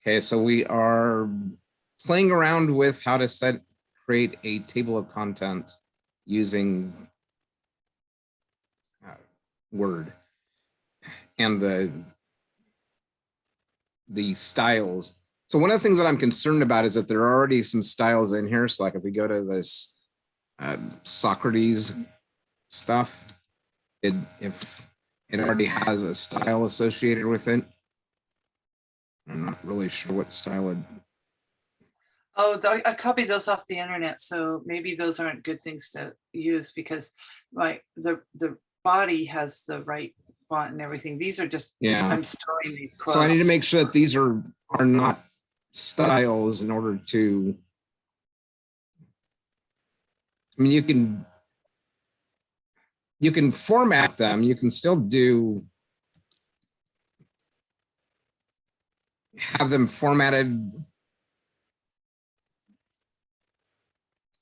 Okay, so we are playing around with how to create a table of contents using Word and the styles. So one of the things that I'm concerned about is that there are already some styles in here. So like if we go to this Socrates stuff, if it already has a style associated with it, I'm not really sure what style it. Oh, I copied those off the internet, so maybe those aren't good things to use because the body has the right font and everything. These are just, Yeah. I'm storing these quotes. So I need to make sure that these are not styles in order to. I mean, you can format them. You can still have them formatted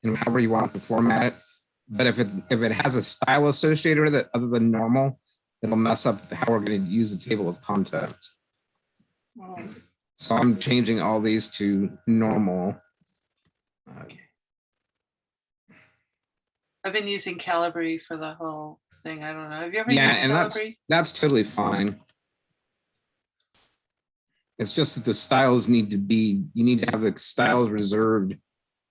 and however you want to format it. But if it has a style associated with it other than normal, it'll mess up how we're going to use the table of contents. So I'm changing all these to normal. Okay. I've been using Calibri for the whole thing. I don't know. Have you ever used Calibri? That's totally fine. It's just that the styles you need to have the styles reserved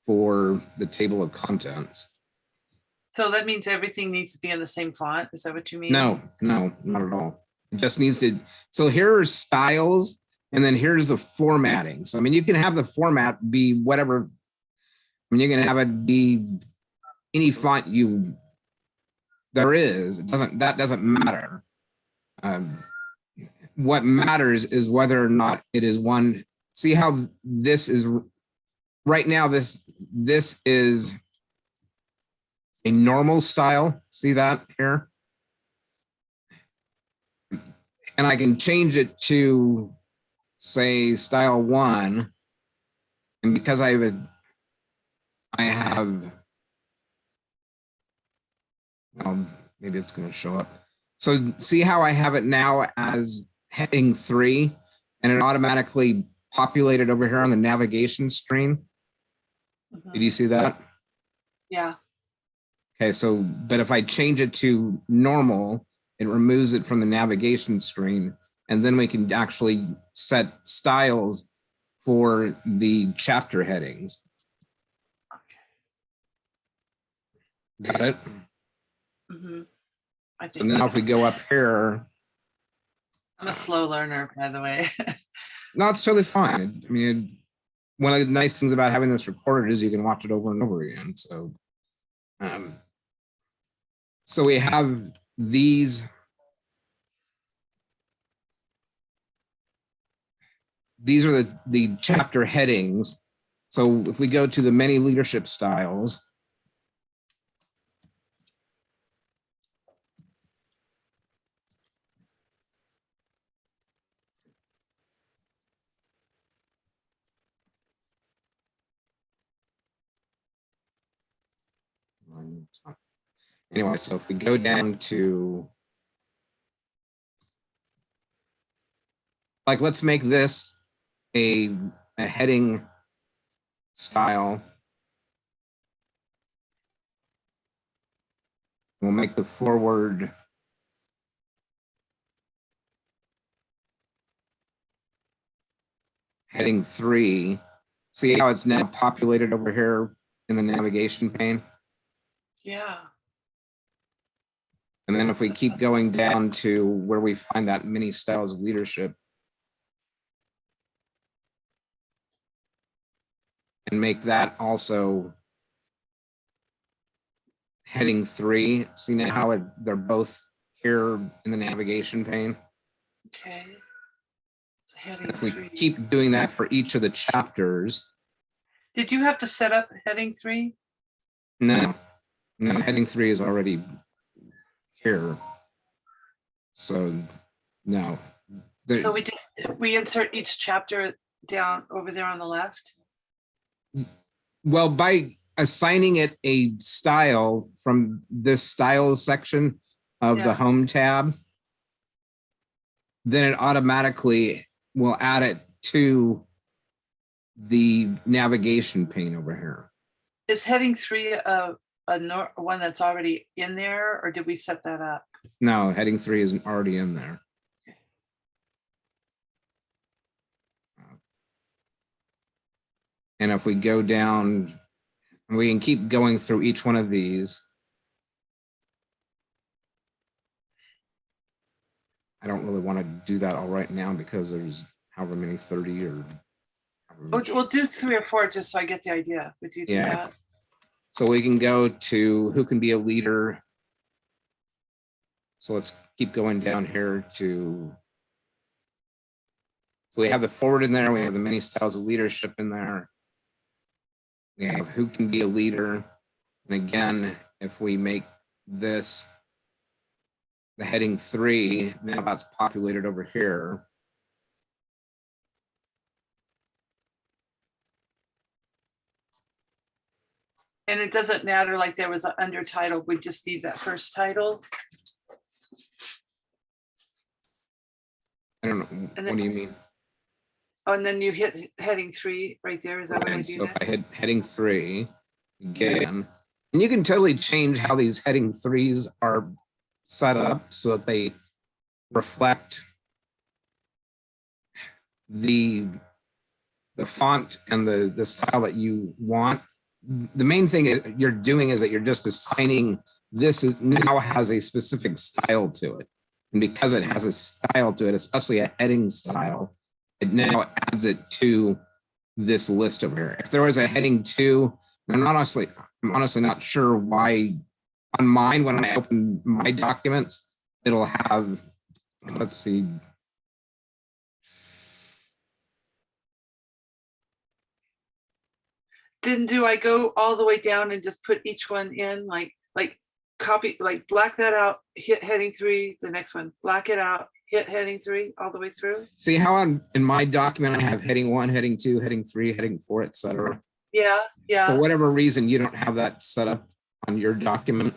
for the table of contents. So that means everything needs to be in the same font. Is that what you mean? No, not at all. It just needs to. So here are styles, and then here's the formatting. So I mean, you can have the format be whatever. I mean, you can have it be any font there is. That doesn't matter. What matters is whether or not it is one. See how this is right now. This is a normal style. See that here? And I can change it to say style 1. And because I have well, maybe it's going to show up. So see how I have it now as heading 3 and it automatically populated over here on the navigation screen. Did you see that? Yeah. Okay, so, but if I change it to normal, it removes it from the navigation screen, and then we can actually set styles for the chapter headings. Okay. Got it? Mm-hmm. I think so now if we go up here. I'm a slow learner, by the way. No, it's totally fine. I mean, one of the nice things about having this recorded is you can watch it over and over again. So, so we have these. These are the chapter headings. So if we go to the many leadership styles, anyway, so if we go down to, like, let's make this a heading style. We'll make the forward heading 3. See how it's now populated over here in the navigation pane? Yeah. And then if we keep going down to where we find that many styles of leadership and make that also heading 3. See now how they're both here in the navigation pane? Okay. So heading if we 3. keep doing that for each of the chapters. Did you have to set up heading 3? No, heading 3 is already here. So no. So we insert each chapter down over there on the left? Well, by assigning it a style from this styles section of the home tab, then it automatically will add it to the navigation pane over here. Is heading 3 one that's already in there, or did we set that up? No, heading 3 isn't already in there. And if we go down, we can keep going through each one of these. I don't really want to do that all right now because there's however many 30 or. We'll do 3 or 4 just so I get the idea. Would you do that? So we can go to who can be a leader. So let's keep going down here to. So we have the forward in there. We have the many styles of leadership in there. We have who can be a leader. And again, if we make this the heading 3, now that's populated over here. And it doesn't matter, like there was an undertitle, we just need that first title. I don't know. What do you mean? Oh, and then you hit heading 3 right there. Is that what I do? So if I hit heading 3 again, and you can totally change how these heading 3s are set up so that they reflect the font and the style that you want. The main thing you're doing is that you're just assigning this is now has a specific style to it. And because it has a style to it, especially a heading style, it now adds it to this list over here. If there was a heading 2, I'm honestly not sure why on mine, when I open my documents, it'll have, let's see. Do I go all the way down and just put each one in, like copy, like black that out, hit heading 3, the next one, black it out, hit heading 3 all the way through? See how in my document I have heading 1, heading 2, heading 3, heading 4, etc. Yeah, yeah. For whatever reason, you don't have that set up on your document.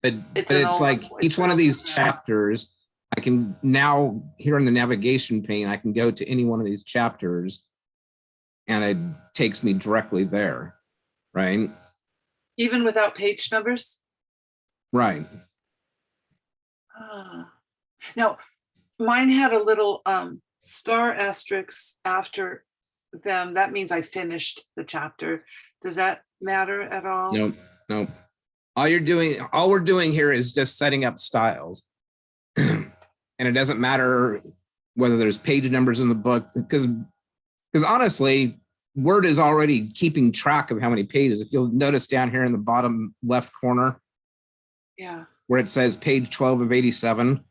But it's like each one of these chapters, I can now, here in the navigation pane, I can go to any one of these chapters and it takes me directly there, right? Even without page numbers? Right. Now, mine had a little star asterisk after them. That means I finished the chapter. Does that matter at all? Nope. All we're doing here is just setting up styles. And it doesn't matter whether there's page numbers in the book, because honestly, Word is already keeping track of how many pages. If you'll notice down here in the bottom left corner, yeah, where it says page 12 of 87.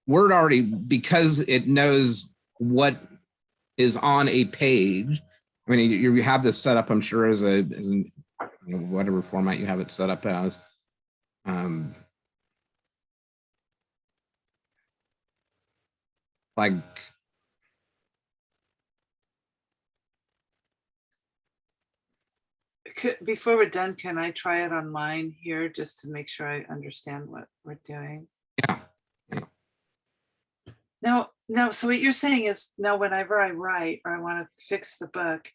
Word already, because it knows what is on a page. I mean, you have this set up, I'm sure, as whatever format you have it set up as. Like, before we're done, can I try it on mine here just to make sure I understand what we're doing? Yeah. No, so what you're saying is now whenever I write or I want to fix the book,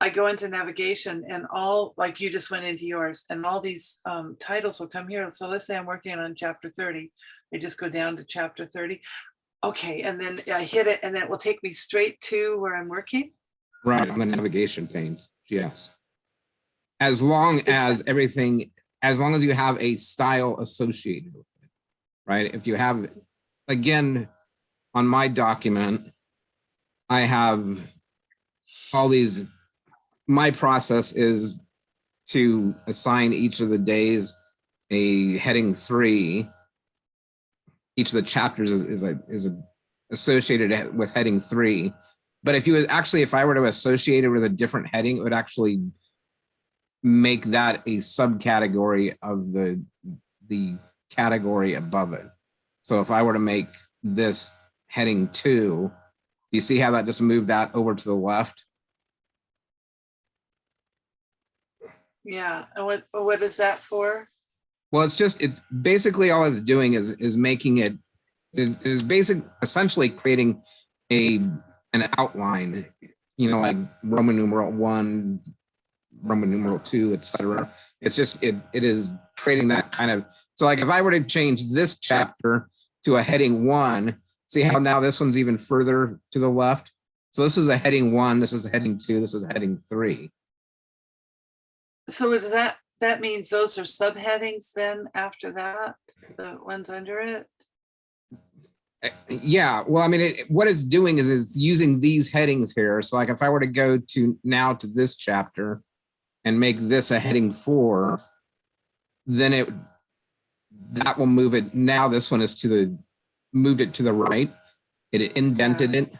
I go into navigation and all, like you just went into yours, and all these titles will come here. So let's say I'm working on chapter 30. I just go down to chapter 30. Okay, and then I hit it and then it will take me straight to where I'm working? Right, on the navigation pane, yes. As long as you have a style associated with it, right? If you have, again, on my document, I have all these, my process is to assign each of the days a heading 3. Each of the chapters is associated with heading 3. But if I were to associate it with a different heading, it would actually make that a subcategory of the category above it. So if I were to make this heading 2, you see how that just moved that over to the left? Yeah, and what is that for? Well, it's basically all it's doing is making it is essentially creating an outline. like Roman numeral 1, Roman numeral 2, etc. It's just it is creating that kind of. So like if I were to change this chapter to a heading 1, see how now this one's even further to the left. So this is a heading 1, this is a heading 2, this is a heading 3. So does that means those are subheadings then after that, the ones under it? Yeah, well, I mean, what it's doing is it's using these headings here. So like if I were to go to now to this chapter and make this a heading 4, then that will move it. Now this one is moved it to the right. It indented it.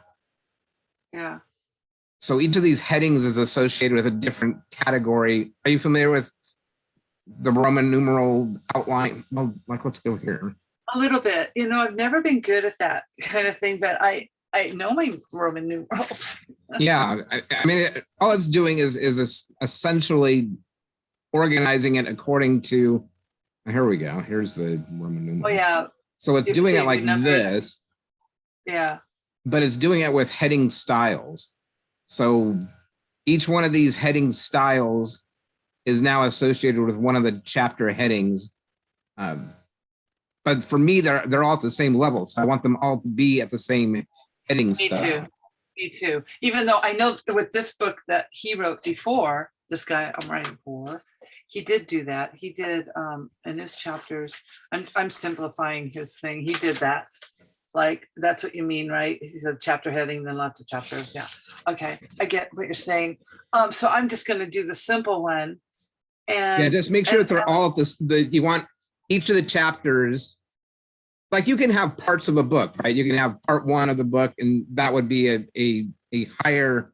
Yeah. So each of these headings is associated with a different category. Are you familiar with the Roman numeral outline? Well, like let's go here. A little bit. I've never been good at that kind of thing, but I know my Roman numerals. Yeah, I mean, all it's doing is essentially organizing it according to. Here we go. Here's the Roman numeral. Oh yeah. So it's doing it like this. Yeah. But it's doing it with heading styles. So each one of these heading styles is now associated with one of the chapter headings. But for me, they're all at the same level. So I want them all to be at the same heading style. Me too. Even though I know with this book that he wrote before, this guy I'm writing for, he did do that. He did in his chapters. I'm simplifying his thing. He did that. Like that's what you mean, right? He said chapter heading, then lots of chapters. Yeah. Okay, I get what you're saying. So I'm just going to do the simple one. And yeah, just make sure that they're all at this. You want each of the chapters. Like you can have parts of a book, right? You can have part 1 of the book, and that would be a higher.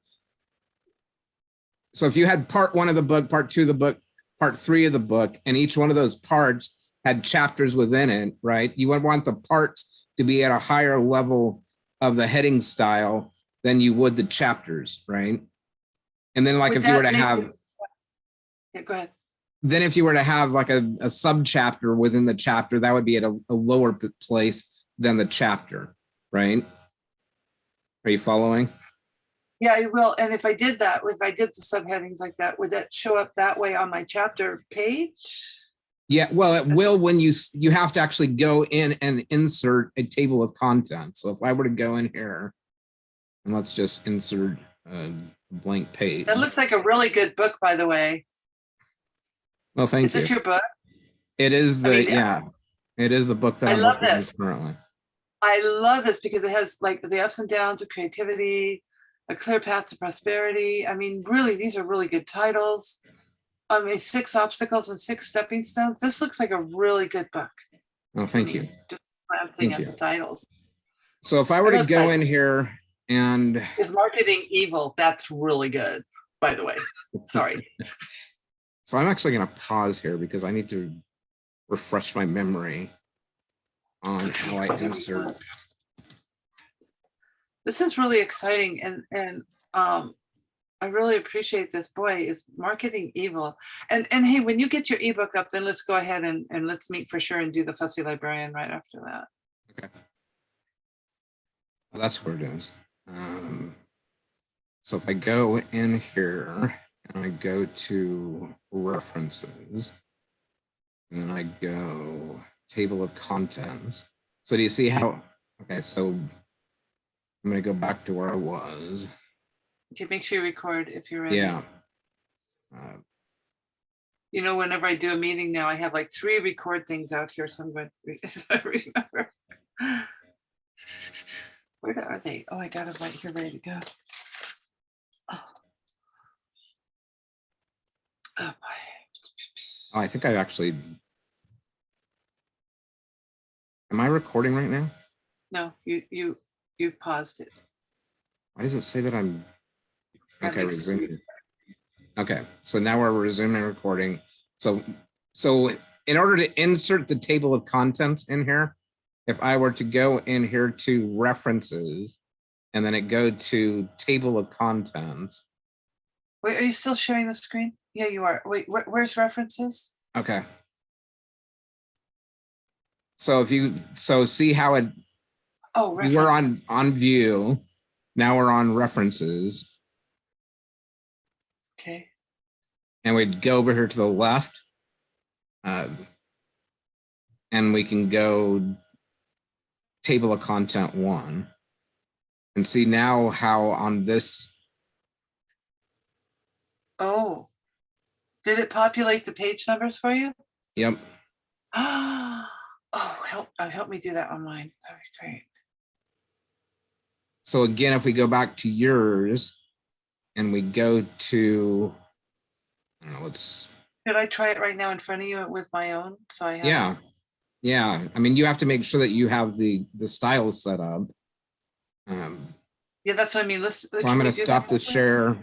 So if you had part 1 of the book, part 2 of the book, part 3 of the book, and each one of those parts had chapters within it, right? You would want the parts to be at a higher level of the heading style than you would the chapters, right? And then like if you were to have. Yeah, go ahead. Then if you were to have like a sub chapter within the chapter, that would be at a lower place than the chapter, right? Are you following? Yeah, I will. And if I did that, if I did the subheadings like that, would that show up that way on my chapter page? Yeah, well, it will when you have to actually go in and insert a table of contents. So if I were to go in here and let's just insert a blank page. That looks like a really good book, by the way. Well, thank you. Is this your book? It is it is the book that I'm love working on this currently. I love this because it has like the ups and downs of creativity, a clear path to prosperity. I mean, really, these are really good titles. I mean, 6 obstacles and 6 stepping stones. This looks like a really good book. Oh, thank you. Just glancing at the titles. So if I were to go in here and is marketing evil, that's really good, by the way. Sorry. So I'm actually going to pause here because I need to refresh my memory on how I insert. This is really exciting, and I really appreciate this. Boy, is marketing evil. And hey, when you get your ebook up, then let's go ahead and let's meet for sure and do the Fussy Librarian right after that. Okay. Well, that's where it is. So if I go in here and I go to references, and then I go table of contents. So do you see how, okay, so I'm going to go back to where I was. Okay, make sure you record if you're ready. Yeah. Whenever I do a meeting now, I have like 3 record things out here. So I'm going to remember. Where are they? Oh, I got them right here ready to go. Oh boy. Oh, I think I actually. Am I recording right now? No, you paused it. Why does it say that I'm? Okay, resuming. Okay, so now we're resuming recording. So in order to insert the table of contents in here, if I were to go in here to references, and then it go to table of contents. Wait, are you still sharing the screen? Yeah, you are. Wait, where's references? Okay. So see how it. Oh, references. We're on view. Now we're on references. Okay. And we'd go over here to the left. And we can go table of content 1 and see now how on this. Oh, did it populate the page numbers for you? Yep. Oh, help me do that on mine. That'd be great. So again, if we go back to yours and we go to, I don't know, let's. Could I try it right now in front of you with my own? So I have. Yeah. Yeah. I mean, you have to make sure that you have the styles set up. Yeah, that's what I mean. So I'm going to stop the share.